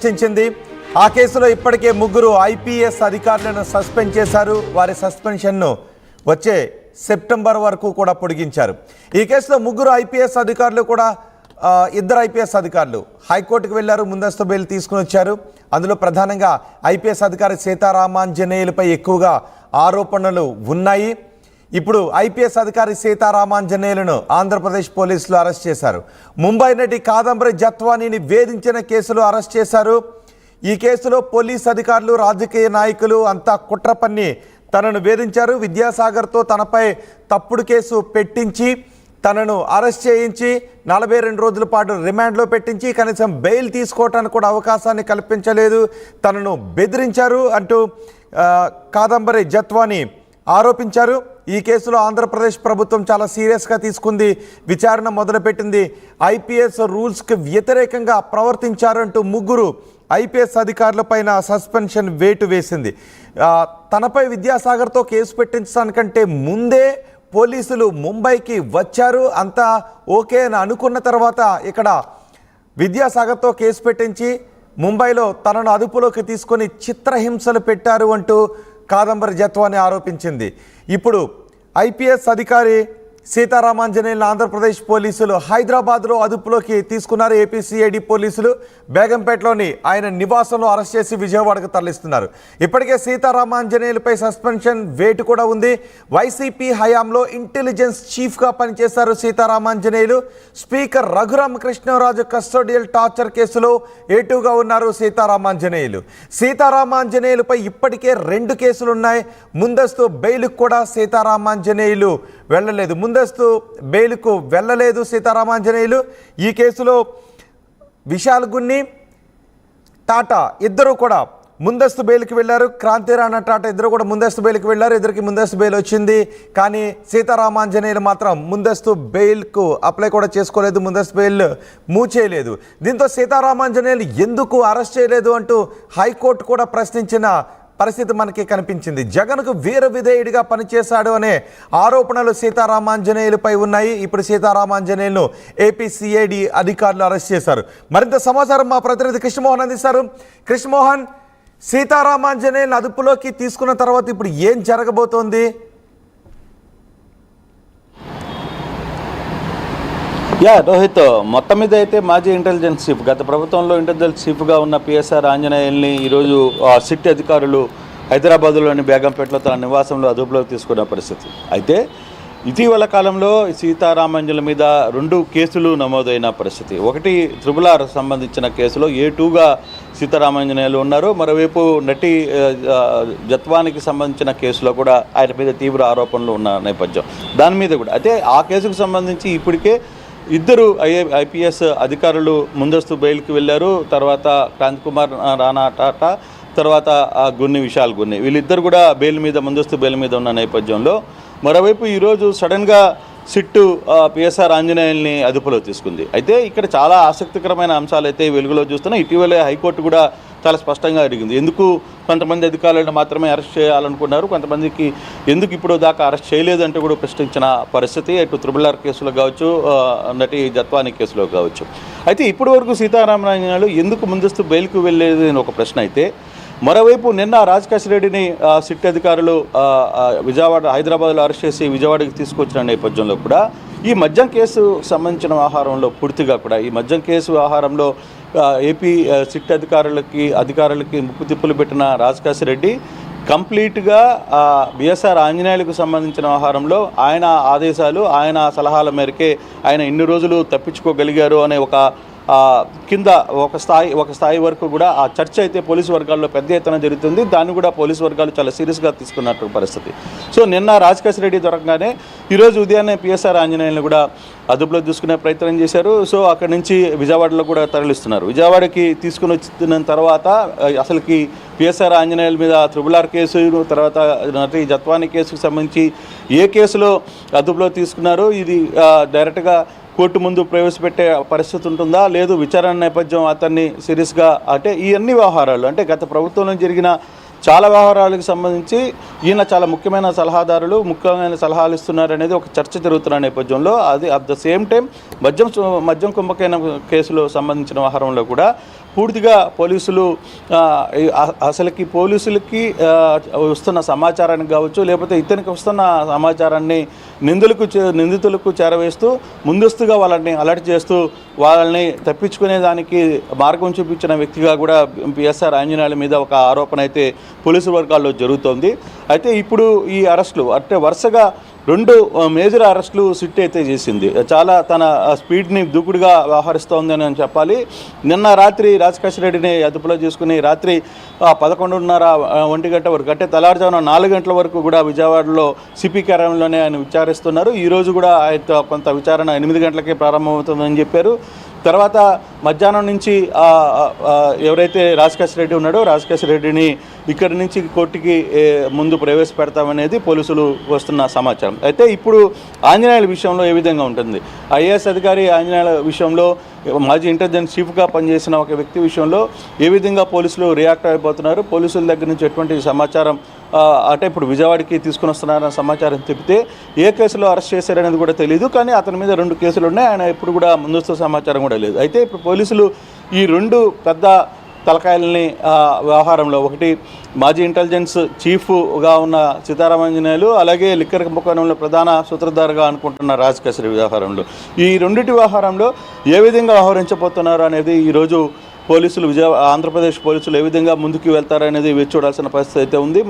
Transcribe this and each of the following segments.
చర్చించింది. ఆ కేసులో ఇప్పటికే ముగ్గురు ఐపీఎస్ అధికారులను సస్పెండ్ చేశారు. వారి సస్పెన్షన్ను వచ్చే సెప్టెంబర్ వరకు కూడా పొడిగించారు. ఈ కేసులో ముగ్గురు ఐపీఎస్ అధికారులు కూడా ఇద్దరు ఐపీఎస్ అధికారులు హైకోర్టుకు వెళ్లారు, ముందస్తు బెయిల్ తీసుకుని వచ్చారు. అందులో ప్రధానంగా ఐపీఎస్ అధికారి సీతారామాంజనేయులపై ఎక్కువగా ఆరోపణలు ఉన్నాయి. ఇప్పుడు ఐపీఎస్ అధికారి సీతారామాంజనేయులను ఆంధ్రప్రదేశ్ పోలీసులు అరెస్ట్ చేశారు. ముంబై నటి కాదంబరి జత్వానీని వేధించిన కేసులో అరెస్ట్ చేశారు. ఈ కేసులో పోలీస్ అధికారులు, రాజకీయ నాయకులు అంతా కుట్ర పన్ని తనను వేధించారు. విద్యాసాగర్తో తనపై తప్పుడు కేసు పెట్టించి తనను అరెస్ట్ చేయించి 42 రోజుల పాటు రిమాండ్లో పెట్టించి కనీసం బెయిల్ తీసుకోవటానికి కూడా అవకాశాన్ని కల్పించలేదు, తనను బెదిరించారు అంటూ కాదంబరి జత్వానీ ఆరోపించారు. ఈ కేసులో ఆంధ్రప్రదేశ్ ప్రభుత్వం చాలా సీరియస్గా తీసుకుంది, విచారణ మొదలుపెట్టింది. ఐపీఎస్ రూల్స్కి వ్యతిరేకంగా ప్రవర్తించారంటూ ముగ్గురు ఐపీఎస్ అధికారులపైన సస్పెన్షన్ వేటు వేసింది. తనపై విద్యాసాగర్తో కేసు పెట్టించడానికంటే ముందే పోలీసులు ముంబైకి వచ్చారు. అంతా ఓకే అని అనుకున్న తర్వాత ఇక్కడ విద్యాసాగర్తో కేసు పెట్టించి ముంబైలో తనను అదుపులోకి తీసుకొని చిత్రహింసలు పెట్టారు అంటూ కాదంబరి జత్వానీ ఆరోపించింది. ఇప్పుడు ఐపీఎస్ అధికారి సీతారామాంజనేయులను ఆంధ్రప్రదేశ్ పోలీసులు హైదరాబాద్లో అదుపులోకి తీసుకున్నారు. ఏపీసీఐడి పోలీసులు బేగంపేటలోని ఆయన నివాసంలో అరెస్ట్ చేసి విజయవాడకు తరలిస్తున్నారు. ఇప్పటికే సీతారామాంజనేయులపై సస్పెన్షన్ వేటు కూడా ఉంది. వైసీపీ హయాంలో ఇంటెలిజెన్స్ చీఫ్గా పనిచేశారు Sitaramanjaneyulu. Speaker Raghuramakrishnaraju custodial torture కేసులో ఏటుగా ఉన్నారు సీతారామాంజనేయులు. సీతారామాంజనేయులపై ఇప్పటికే 2 కేసులున్నాయి. ముందస్తు బెయిల్కు కూడా సీతారామాంజనేయులు వెళ్ళలేదు, ముందస్తు బెయిల్కు వెళ్ళలేదు సీతారామాంజనేయులు. ఈ కేసులో విశాల్ గున్ని, టాటా ఇద్దరు కూడా ముందస్తు బెయిల్కి వెళ్ళారు. క్రాంతి రాణా, టాటా ఇద్దరు కూడా ముందస్తు బెయిల్కి వెళ్ళారు. ఇద్దరికి ముందస్తు బెయిల్ వచ్చింది. కానీ సీతారామాంజనేయులు మాత్రం ముందస్తు బెయిల్కు అప్లై కూడా చేసుకోలేదు, ముందస్తు బెయిల్ మూవ్ చేయలేదు. దీంతో సీతారామాంజనేయులు ఎందుకు అరెస్ట్ చేయలేదు అంటూ హైకోర్టు కూడా ప్రశ్నించిన పరిస్థితి మనకి కనిపించింది. జగన్కు వీర విధేయుడిగా పనిచేశాడు అనే ఆరోపణలు సీతారామాంజనేయులపై ఉన్నాయి. ఇప్పుడు సీతారామాంజనేయులను ఏపీసీఐడి అధికారులు అరెస్ట్ చేశారు. మరింత సమాచారం మా ప్రతినిధి కృష్ణమోహన్ అందిస్తారు. కృష్ణమోహన్, సీతారామాంజనేయులను అదుపులోకి తీసుకున్న తర్వాత ఇప్పుడు ఏం జరగబోతోంది? రోహిత్, మొత్తం మీద అయితే మాజీ ఇంటెలిజెన్స్ చీఫ్, గత ప్రభుత్వంలో ఇంటెలిజెన్స్ చీఫ్గా ఉన్న పిఎస్ఆర్ ఆంజనేయుల్ని ఈరోజు సిట్ అధికారులు హైదరాబాద్లోని బేగంపేటలో తన నివాసంలో అదుపులోకి తీసుకున్న పరిస్థితి. అయితే ఇటీవల కాలంలో సీతారామాంజనేయుల మీద 2 కేసులు నమోదైన పరిస్థితి. ఒకటి RRR సంబంధించిన కేసులో A2గా సీతారామాంజనేయులు ఉన్నారు. మరోవైపు నటి జత్వానికి సంబంధించిన కేసులో కూడా ఆయన మీద తీవ్ర ఆరోపణలు ఉన్న నేపథ్యం. దాని మీద కూడా అయితే ఆ కేసుకు సంబంధించి ఇప్పటికే ఇద్దరు ఐపీఎస్ అధికారులు ముందస్తు బెయిల్కి వెళ్ళారు. తర్వాత క్రాంతికుమార్ రాణా టాటా, తర్వాత విశాల్ గున్ని, వీళ్ళిద్దరు కూడా ముందస్తు బెయిల్ మీద ఉన్న నేపథ్యంలో మరోవైపు ఈరోజు సడన్గా సిట్టు పిఎస్ఆర్ ఆంజనేయుల్ని అదుపులో తీసుకుంది. అయితే ఇక్కడ చాలా ఆసక్తికరమైన అంశాలు అయితే వెలుగులో చూస్తున్నాయి. ఇటీవలే హైకోర్టు కూడా చాలా స్పష్టంగా అడిగింది. ఎందుకు కొంతమంది అధికారులను మాత్రమే అరెస్ట్ చేయాలనుకున్నారు, కొంతమందికి ఎందుకు ఇప్పుడు దాకా అరెస్ట్ చేయలేదంటే కూడా ప్రశ్నించిన పరిస్థితి అటు RRR కేసులో కావచ్చు, నటి జత్వానీ కేసులో కావచ్చు. అయితే ఇప్పటి వరకు సీతారామాంజనేయులు ఎందుకు ముందస్తు బెయిల్కు వెళ్ళలేదు అని ఒక ప్రశ్న అయితే, మరోవైపు నిన్న రాజకేశ్ రెడ్డిని సిట్ అధికారులు హైదరాబాద్లో అరెస్ట్ చేసి విజయవాడకి తీసుకొచ్చిన నేపథ్యంలో కూడా ఈ మద్యం కేసు సంబంధించిన వ్యవహారంలో పూర్తిగా కూడా ఈ మద్యం కేసు వ్యవహారంలో ఏపీ సిట్ అధికారులకి ముప్పు తిప్పులు పెట్టిన రాజకేశ్ రెడ్డి కంప్లీట్గా బిఎస్ఆర్ ఆంజనేయులకు సంబంధించిన వ్యవహారంలో ఆయన ఆదేశాలు, ఆయన సలహాల మేరకే ఆయన ఇన్ని రోజులు తప్పించుకోగలిగారు అనే ఒక కింద ఒక స్థాయి వరకు కూడా ఆ చర్చ అయితే పోలీసు వర్గాల్లో పెద్ద ఎత్తున జరుగుతుంది. దాన్ని కూడా పోలీసు వర్గాలు చాలా సీరియస్గా తీసుకున్నట్టు పరిస్థితి. సో నిన్న రాజకేశ్ రెడ్డి దొరకగానే ఈరోజు ఉదయాన్నే పిఎస్ఆర్ ఆంజనేయులను కూడా అదుపులో తీసుకునే ప్రయత్నం చేశారు. సో అక్కడి నుంచి విజయవాడలో కూడా తరలిస్తున్నారు. విజయవాడకి తీసుకుని వచ్చిన తర్వాత అసలుకి పిఎస్ఆర్ ఆంజనేయుల మీద RRR కేసు, తర్వాత నటి జత్వానీ కేసుకు సంబంధించి ఏ కేసులో అదుపులో తీసుకున్నారు, ఇది డైరెక్ట్గా కోర్టు ముందు ప్రవేశపెట్టే పరిస్థితి ఉంటుందా, లేదు విచారణ నేపథ్యం అతన్ని సీరియస్గా అంటే ఈ అన్ని వ్యవహారాలు అంటే గత ప్రభుత్వంలో జరిగిన చాలా వ్యవహారాలకు సంబంధించి ఈయన చాలా ముఖ్యమైన సలహాదారులు, ముఖ్యమైన సలహాలు ఇస్తున్నారు అనేది ఒక చర్చ జరుగుతున్న నేపథ్యంలో అది అట్ ద సేమ్ టైం మద్యం కుంభకోణం కేసులో సంబంధించిన వ్యవహారంలో కూడా పూర్తిగా పోలీసులు అసలుకి పోలీసులకి వస్తున్న సమాచారాన్ని కావచ్చు, లేకపోతే ఇతనికి వస్తున్న సమాచారాన్ని నిందితులకు చేరవేస్తూ ముందస్తుగా వాళ్ళని అలర్ట్ చేస్తూ వాళ్ళని తప్పించుకునే దానికి మార్గం చూపించిన వ్యక్తిగా కూడా పిఎస్ఆర్ ఆంజనేయుల మీద ఒక ఆరోపణ అయితే పోలీసు వర్గాల్లో జరుగుతోంది. అయితే ఇప్పుడు ఈ అరెస్టులు అంటే వరుసగా 2 మేజర్ అరెస్టులు సిట్ అయితే చేసింది. చాలా తన స్పీడ్ని దూకుడుగా వ్యవహరిస్తోందని అని చెప్పాలి. నిన్న రాత్రి రాజకేశ్ రెడ్డిని అదుపులో చేసుకుని రాత్రి 11:30 1 గంట వరకు అంటే తెల్లవారుజామున 4 గంటల వరకు కూడా విజయవాడలో సిపి కార్యాలయంలోనే ఆయన విచారిస్తున్నారు. ఈరోజు కూడా ఆయన కొంత విచారణ 8 గంటలకే ప్రారంభమవుతుందని చెప్పారు. తర్వాత మధ్యాహ్నం నుంచి ఎవరైతే రాజకేశ్ రెడ్డి ఉన్నాడో రాజకేశ్ రెడ్డిని ఇక్కడి నుంచి కోర్టుకి ముందు ప్రవేశపెడతామనేది పోలీసులు వస్తున్న సమాచారం. అయితే ఇప్పుడు ఆంజనేయుల విషయంలో ఏ విధంగా ఉంటుంది? ఐఏఎస్ అధికారి ఆంజనేయుల విషయంలో మాజీ ఇంటెలిజెన్స్ చీఫ్గా పనిచేసిన ఒక వ్యక్తి విషయంలో ఏ విధంగా పోలీసులు రియాక్ట్ అయిపోతున్నారు, పోలీసుల దగ్గర నుంచి ఎటువంటి సమాచారం అంటే ఇప్పుడు విజయవాడకి తీసుకుని వస్తున్నారన్న సమాచారం చెప్తే ఏ కేసులో అరెస్ట్ చేశారనేది కూడా తెలియదు. కానీ అతని మీద 2 కేసులు ఉన్నాయి. ఆయన ఇప్పుడు కూడా ముందస్తు సమాచారం కూడా లేదు. అయితే ఇప్పుడు పోలీసులు ఈ 2 పెద్ద తలకాయలని వ్యవహారంలో ఒకటి మాజీ ఇంటెలిజెన్స్ చీఫ్గా ఉన్న సీతారామాంజనేయులు, అలాగే లిక్కర్ కుంభకోణంలో ప్రధాన సూత్రధారుగా అనుకుంటున్న రాజకేశ్ రెడ్డి వ్యవహారంలో ఈ 2 వ్యవహారంలో ఏ విధంగా వ్యవహరించబోతున్నారు అనేది ఈరోజు పోలీసులు ఆంధ్రప్రదేశ్ పోలీసులు ఏ విధంగా ముందుకు వెళ్తారనేది వేచి చూడాల్సిన పరిస్థితి అయితే ఉంది.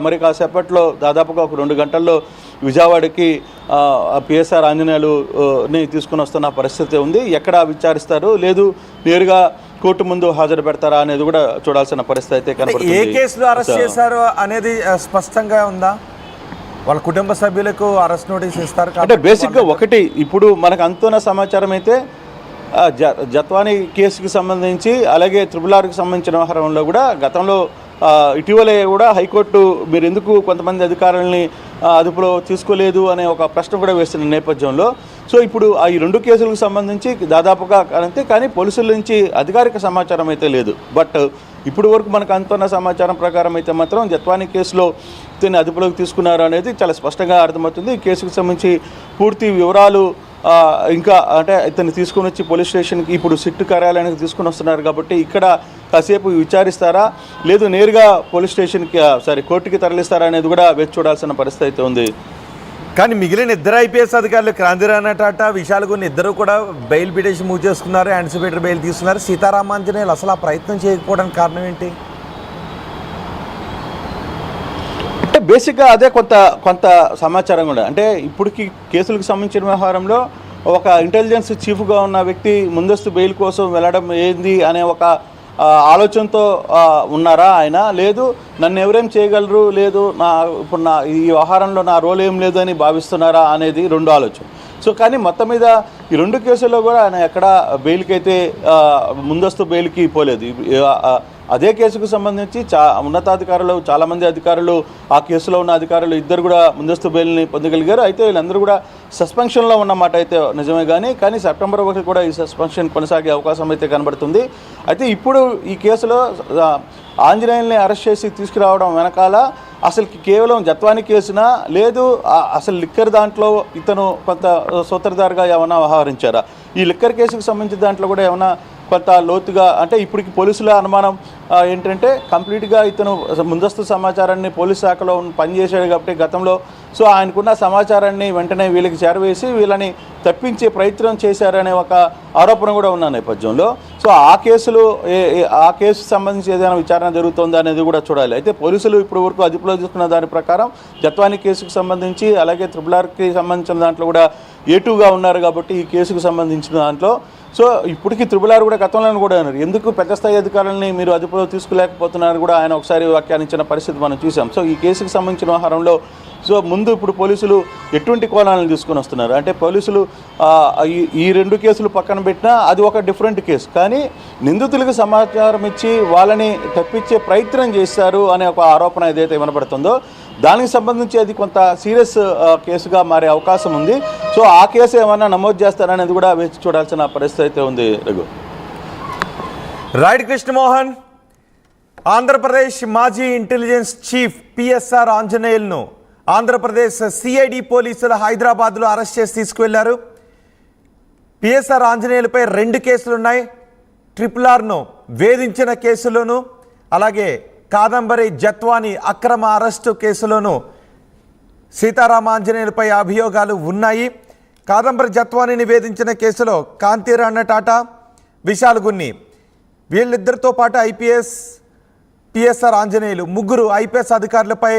మరి కాసేపట్లో దాదాపుగా ఒక 2 గంటల్లో విజయవాడకి పిఎస్ఆర్ ఆంజనేయులుని తీసుకుని వస్తున్న పరిస్థితి ఉంది. ఎక్కడ విచారిస్తారు, లేదు నేరుగా కోర్టు ముందు హాజరు పెడతారా అనేది కూడా చూడాల్సిన పరిస్థితి అయితే కనబడుతుంది. ఏ కేసులో అరెస్ట్ చేశారు అనేది స్పష్టంగా ఉందా? వాళ్ళ కుటుంబ సభ్యులకు అరెస్ట్ నోటీస్ ఇస్తారు అంటే బేసిక్గా ఒకటి ఇప్పుడు మనకు అందుతున్న సమాచారం అయితే జత్వానీ కేసుకి సంబంధించి అలాగే RRRకి సంబంధించిన వ్యవహారంలో కూడా గతంలో ఇటీవలే కూడా హైకోర్టు మీరు ఎందుకు కొంతమంది అధికారులని అదుపులో తీసుకోలేదు అనే ఒక ప్రశ్న కూడా వేస్తున్న నేపథ్యంలో సో ఇప్పుడు ఈ 2 కేసులకు సంబంధించి దాదాపుగా అంతే, కానీ పోలీసుల నుంచి అధికారిక సమాచారం అయితే లేదు. బట్ ఇప్పుడు వరకు మనకు అందుతున్న సమాచారం ప్రకారం అయితే మాత్రం జత్వానీ కేసులో ఇతన్ని అదుపులోకి తీసుకున్నారు అనేది చాలా స్పష్టంగా అర్థమవుతుంది. ఈ కేసుకు సంబంధించి పూర్తి వివరాలు ఇంకా అంటే ఇతన్ని తీసుకుని వచ్చి పోలీస్ స్టేషన్కి ఇప్పుడు సిట్ కార్యాలయానికి తీసుకుని వస్తున్నారు కాబట్టి ఇక్కడ కాసేపు విచారిస్తారా, లేదు నేరుగా పోలీస్ స్టేషన్కి కోర్టుకి తరలిస్తారా అనేది కూడా వేచి చూడాల్సిన పరిస్థితి అయితే ఉంది. కానీ మిగిలిన 2 ఐపీఎస్ అధికారులు క్రాంతిరాణ టాటా, విశాల్ గుని ఇద్దరు కూడా బెయిల్ పిటిషన్ మూవ్ చేసుకున్నారు, యాంటిసిపేటరీ బెయిల్ తీసుకున్నారు. సీతారామాంజనేయులు అసలు ఆ ప్రయత్నం చేయకపోవడానికి కారణం ఏంటి? అంటే బేసిక్గా అదే కొంత సమాచారం కూడా అంటే ఇప్పటికి కేసులకు సంబంధించిన వ్యవహారంలో ఒక ఇంటెలిజెన్స్ చీఫ్గా ఉన్న వ్యక్తి ముందస్తు బెయిల్ కోసం వెళ్ళడం ఏంది అనే ఒక ఆలోచనతో ఉన్నారా ఆయన, లేదు నన్ను ఎవరేం చేయగలరు, లేదు ఇప్పుడు ఈ వ్యవహారంలో నా రోల్ ఏం లేదు అని భావిస్తున్నారా అనేది 2 ఆలోచన. సో కానీ మొత్తం మీద ఈ 2 కేసుల్లో కూడా ఆయన ఎక్కడ బెయిల్కి అయితే ముందస్తు బెయిల్కి పోలేదు. అదే కేసుకు సంబంధించి ఉన్నతాధికారులు చాలామంది అధికారులు ఆ కేసులో ఉన్న అధికారులు ఇద్దరు కూడా ముందస్తు బెయిల్ని పొందగలిగారు. అయితే వీళ్ళందరూ కూడా సస్పెన్షన్లో ఉన్నమాట అయితే నిజమే, కానీ సెప్టెంబర్ 1 కూడా ఈ సస్పెన్షన్ కొనసాగే అవకాశం అయితే కనబడుతుంది. అయితే ఇప్పుడు ఈ కేసులో ఆంజనేయుల్ని అరెస్ట్ చేసి తీసుకురావడం వెనకాల అసలు కేవలం జత్వానీ కేసునా, లేదు అసలు లిక్కర్ దాంట్లో ఇతను కొంత సూత్రధారుగా ఏమైనా వ్యవహరించారా, ఈ లిక్కర్ కేసుకు సంబంధించిన దాంట్లో కూడా ఏమైనా కొంత లోతుగా అంటే ఇప్పటికి పోలీసుల అనుమానం ఏంటంటే కంప్లీట్గా ఇతను ముందస్తు సమాచారాన్ని పోలీస్ శాఖలో పనిచేశాడు కాబట్టి గతంలో సో ఆయనకున్న సమాచారాన్ని వెంటనే వీళ్ళకి చేరవేసి వీళ్ళని తప్పించే ప్రయత్నం చేశారనే ఒక ఆరోపణ కూడా ఉన్న నేపథ్యంలో సో ఆ కేసు సంబంధించి ఏదైనా విచారణ జరుగుతుందా అనేది కూడా చూడాలి. అయితే పోలీసులు ఇప్పటి వరకు అదుపులో తీసుకున్న దాని ప్రకారం జత్వానీ కేసుకు సంబంధించి అలాగే RRRకి సంబంధించిన దాంట్లో కూడా A2గా ఉన్నారు కాబట్టి ఈ కేసుకు సంబంధించిన దాంట్లో సో ఇప్పటికీ RRR కూడా గతంలో కూడా ఉన్నారు, ఎందుకు పెద్ద స్థాయి అధికారులని మీరు అదుపులో తీసుకోలేకపోతున్నారు కూడా ఆయన ఒకసారి వ్యాఖ్యానించిన పరిస్థితి మనం చూసాం. సో ఈ కేసుకు సంబంధించిన వ్యవహారంలో సో ముందు ఇప్పుడు పోలీసులు ఎటువంటి కోణాలను తీసుకొని వస్తున్నారు అంటే పోలీసులు ఈ 2 కేసులు పక్కన పెట్టినా అది ఒక డిఫరెంట్ కేసు, కానీ నిందితులకు సమాచారం ఇచ్చి వాళ్ళని తప్పించే ప్రయత్నం చేశారు అనే ఒక ఆరోపణ ఏదైతే వినపడుతుందో దానికి సంబంధించి అది కొంత సీరియస్ కేసుగా మారే అవకాశం ఉంది. సో ఆ కేసు ఏమైనా నమోదు చేస్తారనేది కూడా వేచి చూడాల్సిన పరిస్థితి అయితే ఉంది. రఘు రైట్ కృష్ణమోహన్, ఆంధ్రప్రదేశ్ మాజీ intelligence chief PSR ఆంజనేయులను Andhra Pradesh CID పోలీసులు హైదరాబాద్లో అరెస్ట్ చేసి తీసుకువెళ్లారు. పిఎస్ఆర్ ఆంజనేయులపై 2 కేసులున్నాయి. RRRను వేధించిన కేసులోను, అలాగే కాదంబరి జత్వాని అక్రమ అరెస్టు కేసులోను సీతారామాంజనేయులపై అభియోగాలు ఉన్నాయి. కాదంబరి జత్వానిని వేధించిన కేసులో కాంతిరాణ టాటా, విశాల్ గున్ని వీళ్ళిద్దరితో పాటు ఐపీఎస్ పిఎస్ఆర్ ఆంజనేయులు ముగ్గురు ఐపీఎస్ అధికారులపై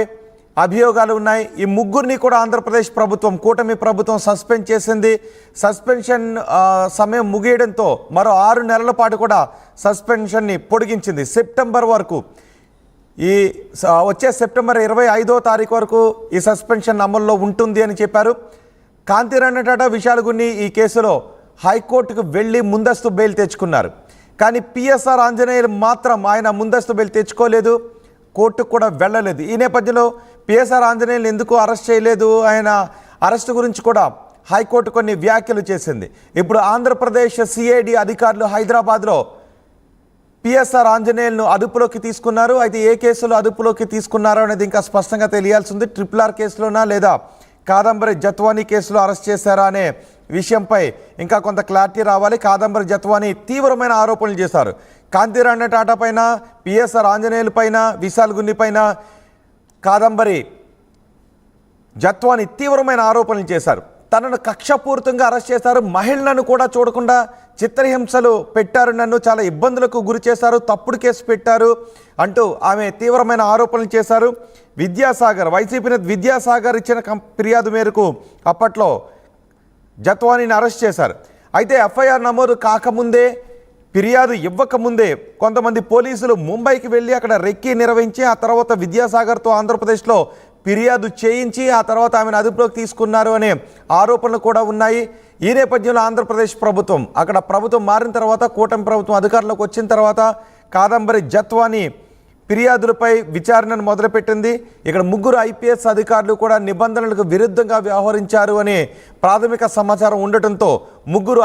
అభియోగాలు ఉన్నాయి. ఈ ముగ్గురిని కూడా ఆంధ్రప్రదేశ్ ప్రభుత్వం, కూటమి ప్రభుత్వం సస్పెండ్ చేసింది. సస్పెన్షన్ సమయం ముగియడంతో మరో 6 నెలల పాటు కూడా సస్పెన్షన్ని పొడిగించింది. సెప్టెంబర్ వరకు, వచ్చే సెప్టెంబర్ 25వ తారీఖు వరకు ఈ సస్పెన్షన్ అమల్లో ఉంటుంది అని చెప్పారు. కాంతిరాణ టాటా, విశాల్ గున్ని ఈ కేసులో హైకోర్టుకు వెళ్ళి ముందస్తు బెయిల్ తెచ్చుకున్నారు. కానీ పిఎస్ఆర్ ఆంజనేయులు మాత్రం ఆయన ముందస్తు బెయిల్ తెచ్చుకోలేదు, కోర్టుకు కూడా వెళ్ళలేదు. ఈ నేపథ్యంలో పిఎస్ఆర్ ఆంజనేయులు ఎందుకు అరెస్ట్ చేయలేదు, ఆయన అరెస్టు గురించి కూడా హైకోర్టు కొన్ని వ్యాఖ్యలు చేసింది. ఇప్పుడు ఆంధ్రప్రదేశ్ సిఐడి అధికారులు హైదరాబాద్లో పిఎస్ఆర్ ఆంజనేయులను అదుపులోకి తీసుకున్నారు. అయితే ఏ కేసులో అదుపులోకి తీసుకున్నారో అనేది ఇంకా స్పష్టంగా తెలియాల్సి ఉంది. RRR కేసులోనా లేదా కాదంబరి జత్వాని కేసులో అరెస్ట్ చేశారా అనే విషయంపై ఇంకా కొంత క్లారిటీ రావాలి. కాదంబరి జత్వాని తీవ్రమైన ఆరోపణలు చేశారు. కాంతిరాణ టాటా పైన, పిఎస్ఆర్ ఆంజనేయుల పైన, విశాల్ గున్ని పైన కాదంబరి జత్వాని తీవ్రమైన ఆరోపణలు చేశారు. తనను కక్షపూరితంగా అరెస్ట్ చేశారు, మహిళలను కూడా చూడకుండా చిత్రహింసలు పెట్టారు, నన్ను చాలా ఇబ్బందులకు గురి చేశారు, తప్పుడు కేసు పెట్టారు అంటూ ఆమె తీవ్రమైన ఆరోపణలు చేశారు. విద్యాసాగర్, వైసీపీ నేత విద్యాసాగర్ ఇచ్చిన ఫిర్యాదు మేరకు అప్పట్లో జత్వానీని అరెస్ట్ చేశారు. అయితే ఎఫ్ఐఆర్ నమోదు కాకముందే, ఫిర్యాదు ఇవ్వకముందే కొంతమంది పోలీసులు ముంబైకి వెళ్ళి అక్కడ రెక్కీ నిర్వహించి ఆ తర్వాత విద్యాసాగర్తో ఆంధ్రప్రదేశ్లో ఫిర్యాదు చేయించి ఆ తర్వాత ఆమెను అదుపులోకి తీసుకున్నారు అనే ఆరోపణలు కూడా ఉన్నాయి. ఈ నేపథ్యంలో ఆంధ్రప్రదేశ్ ప్రభుత్వం, అక్కడ ప్రభుత్వం మారిన తర్వాత, కూటమి ప్రభుత్వం అధికారంలోకి వచ్చిన తర్వాత కాదంబరి జత్వాని ఫిర్యాదులపై విచారణను మొదలుపెట్టింది. ఇక్కడ ముగ్గురు ఐపీఎస్ అధికారులు కూడా నిబంధనలకు విరుద్ధంగా వ్యవహరించారు అనే ప్రాథమిక సమాచారం ఉండటంతో ముగ్గురు